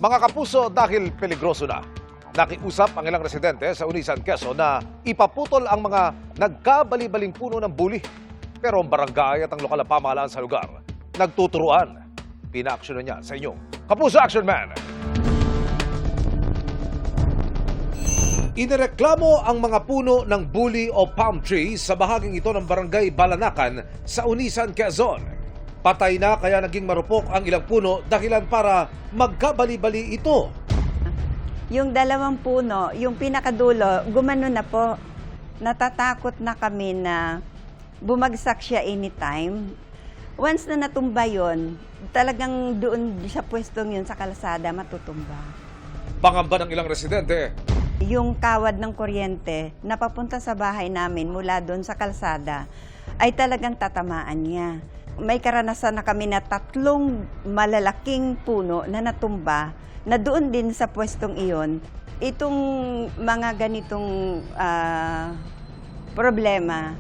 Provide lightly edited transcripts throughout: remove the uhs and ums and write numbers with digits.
Mga kapuso, dahil peligroso na, nakiusap ang ilang residente sa Unisan, Quezon na ipaputol ang mga nagkabali-baling puno ng buli. Pero ang barangay at ang lokal na pamahalaan sa lugar, nagtuturuan. Pina-aksyonan niya sa inyong Kapuso Action Man. Inireklamo ang mga puno ng buli o palm tree sa bahaging ito ng barangay Balanakan sa Unisan, Quezon. Patay na kaya naging marupok ang ilang puno dahilan para magkabali-bali ito. Yung dalawang puno, yung pinakadulo, gumano na po. Natatakot na kami na bumagsak siya anytime. Once na natumba yun, talagang doon sa pwestong yun sa kalsada matutumba. Pangamba ng ilang residente. Yung kawad ng kuryente na papunta sa bahay namin mula doon sa kalsada ay talagang tatamaan niya. May karanasan na kami na 3 malalaking puno na natumba na doon din sa pwestong iyon. Itong mga ganitong problema,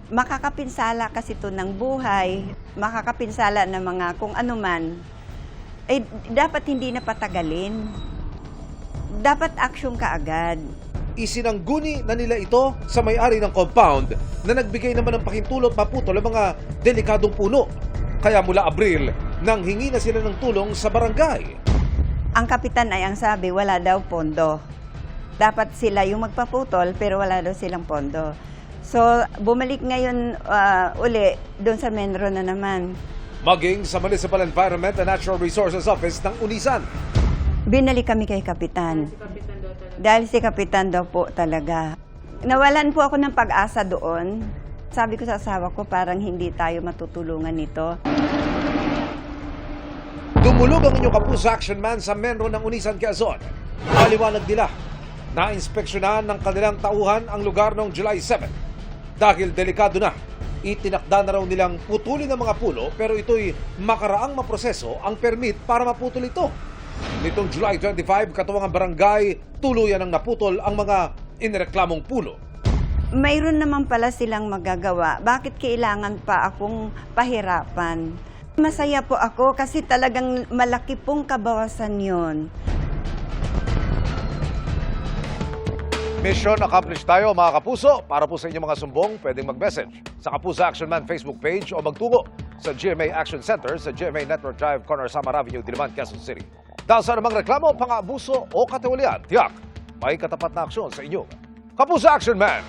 makakapinsala kasi ito ng buhay, makakapinsala ng mga kung ano man, dapat hindi na patagalin. Dapat aksyon kaagad. Isinangguni na nila ito sa may-ari ng compound na nagbigay naman ng pakintulot maputol ang mga delikadong puno. Kaya mula Abril, nanghingi na sila ng tulong sa barangay. Ang kapitan ay ang sabi, wala daw pondo. Dapat sila yung magpaputol pero wala daw silang pondo. So, bumalik ngayon uli doon sa Menro na naman. Maging sa Municipal Environment and Natural Resources Office ng Unisan. Binalik kami kay Kapitan. Dahil si Kapitan daw po talaga. Nawalan po ako ng pag-asa doon. Sabi ko sa asawa ko, parang hindi tayo matutulungan nito. Dumulog ang inyong Kapuso Action Man sa Menro ng Unisan, Quezon. Maliwanag nila, na-inspeksyonan ng kanilang tauhan ang lugar noong July 7. Dahil delikado na, itinakda na raw nilang putulin ang mga puno pero ito'y makaraang maproseso ang permit para maputol ito. Nitong July 25, katuwang ang barangay, tuluyan ang naputol ang mga inireklamong puno. Mayroon naman pala silang magagawa. Bakit kailangan pa akong pahirapan? Masaya po ako kasi talagang malaki pong kabawasan yon. Mission accomplished tayo mga kapuso. Para po sa inyong mga sumbong, pwedeng mag-message sa Kapuso Action Man Facebook page o magtungo sa GMA Action Center sa GMA Network Drive, Corner Samar Avenue, Diliman, Quezon City. Dahil sa namang reklamo, pang-abuso o katiwalian, tiyak, may katapat na aksyon sa inyong Kapuso Action Man.